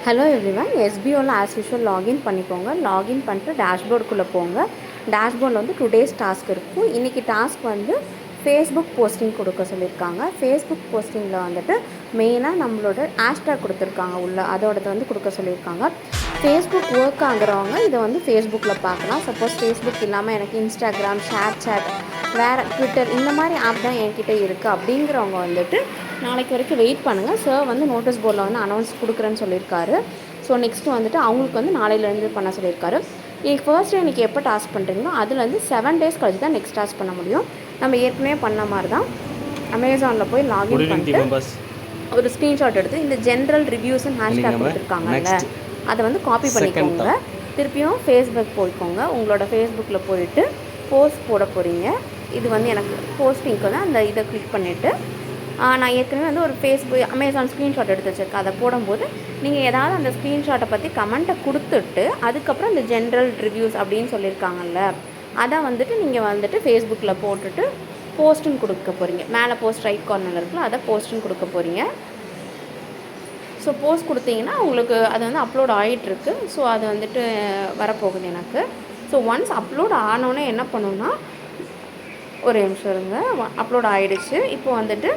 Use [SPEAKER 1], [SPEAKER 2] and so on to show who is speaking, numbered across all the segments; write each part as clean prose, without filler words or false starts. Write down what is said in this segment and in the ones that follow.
[SPEAKER 1] Hello everyone, எஸ்பிஓவில் as usual login பண்ணிக்கோங்க. Login பண்ணிட்டு டேஷ்போர்டுக்குள்ளே போங்க. டேஷ்போர்டில் வந்து டுடேஸ் டாஸ்க் இருக்கும். இன்றைக்கி டாஸ்க் வந்து ஃபேஸ்புக் போஸ்டிங் கொடுக்க சொல்லியிருக்காங்க. ஃபேஸ்புக் போஸ்டிங்கில் வந்துட்டு மெயினாக நம்மளோட ஹேஷ்டேக் கொடுத்துருக்காங்க உள்ள அதோடது வந்து கொடுக்க சொல்லியிருக்காங்க. ஃபேஸ்புக் ஒர்க் ஆகுறவங்க இதை வந்து ஃபேஸ்புக்கில் பார்க்கலாம். சப்போஸ் ஃபேஸ்புக் இல்லாமல் எனக்கு இன்ஸ்டாகிராம், ஷேர் சேட், வேறு ட்விட்டர் இந்த மாதிரி ஆப் தான் என்கிட்ட இருக்குது அப்படிங்கிறவங்க வந்துட்டு நாளைக்கு வரைக்கும் வெயிட் பண்ணுங்கள். சார் வந்து நோட்டீஸ் போர்டில் வந்து அனௌன்ஸ் கொடுக்குறேன்னு சொல்லியிருக்காரு. ஸோ நெக்ஸ்ட்டு வந்துட்டு அவங்களுக்கு வந்து நாளையிலேருந்து பண்ண சொல்லியிருக்காரு. ஃபர்ஸ்ட் டே இன்றைக்கி எப்போ டாஸ்க் பண்ணுறீங்களோ அதுலேருந்து 7 days கழிச்சு தான் நெக்ஸ்ட் டாஸ்க் பண்ண முடியும். நம்ம ஏற்கனவே பண்ண மாதிரி தான் அமேசானில் போய் லாகின் பண்ணிட்டு ஒரு ஸ்க்ரீன்ஷாட் எடுத்து இந்த ஜென்ரல் ரிவ்யூஸ்ன்னு ஹேஷ்டேக் கொடுத்துருக்காங்கல்ல அதை வந்து காப்பி பண்ணிக்கோங்க. திருப்பியும் ஃபேஸ்புக் போய்க்கோங்க. உங்களோட ஃபேஸ்புக்கில் போயிட்டு போஸ்ட் போட போகிறீங்க. இது வந்து எனக்கு போஸ்டிங்க்கு வந்து அந்த இதை கிளிக் பண்ணிவிட்டு நான் ஏற்கனவே வந்து ஒரு ஃபேஸ்புக் அமேசான் ஸ்க்ரீன்ஷாட் எடுத்து வச்சுருக்கேன். அதை போடும்போது நீங்கள் ஏதாவது அந்த ஸ்க்ரீன்ஷாட்டை பற்றி கமெண்ட்டை கொடுத்துட்டு அதுக்கப்புறம் இந்த ஜென்ரல் ரிவ்யூஸ் அப்படின்னு சொல்லியிருக்காங்கல்ல அதை வந்துட்டு நீங்கள் வந்துட்டு ஃபேஸ்புக்கில் போட்டுட்டு போஸ்ட்டுன்னு கொடுக்க போகிறீங்க. மேலே போஸ்ட் ரைட் கார்னரில் இருக்குல்ல அதை போஸ்ட்டுன்னு கொடுக்க போகிறீங்க. ஸோ போஸ்ட் கொடுத்தீங்கன்னா உங்களுக்கு அது வந்து அப்லோட் ஆகிட்டுருக்கு. ஸோ அது வந்துட்டு வரப்போகுது எனக்கு. ஸோ ஒன்ஸ் அப்லோட் ஆனோன்னே என்ன பண்ணணுன்னா ஒரு நிமிஷம் இருங்க. அப்லோட் ஆகிடுச்சு. இப்போ வந்துட்டு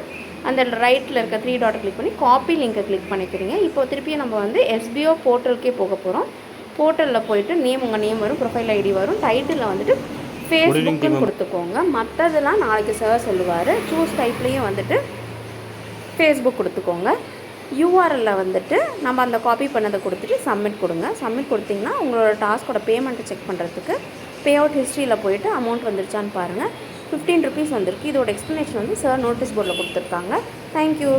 [SPEAKER 1] அந்த ரைட்டில் இருக்க 3 டாட்டை கிளிக் பண்ணி காப்பி லிங்கை கிளிக் பண்ணிக்கிறீங்க. இப்போ திருப்பியும் நம்ம வந்து எஸ்பிஓ போர்ட்டலுக்கே போக போகிறோம். போர்ட்டலில் போயிட்டு நேம் உங்கள் நேம் வரும், ப்ரொஃபைல் ஐடி வரும், டைட்டிலில் வந்துட்டு ஃபேஸ்புக்குன்னு கொடுத்துக்கோங்க. மற்றதெல்லாம் நாளைக்கு சார் சொல்லுவார். சூஸ் டைப்லேயும் வந்துட்டு ஃபேஸ்புக் கொடுத்துக்கோங்க. யூஆர்எல்லில் வந்துட்டு நம்ம அந்த காப்பி பண்ணதை கொடுத்துட்டு சப்மிட் கொடுங்க. சப்மிட் கொடுத்திங்கன்னா உங்களோட டாஸ்கோட பேமெண்ட்டை செக் பண்ணுறதுக்கு பே அவுட் ஹிஸ்ட்ரியில் போயிட்டு அமௌண்ட் வந்துருச்சான்னு பாருங்கள். 15 rupees வந்திருக்கு. இதோட எக்ஸ்ப்ளனேஷன் வந்து சார் நோட்டீஸ் போர்டில் கொடுத்துருக்காங்க. தேங்க்யூ.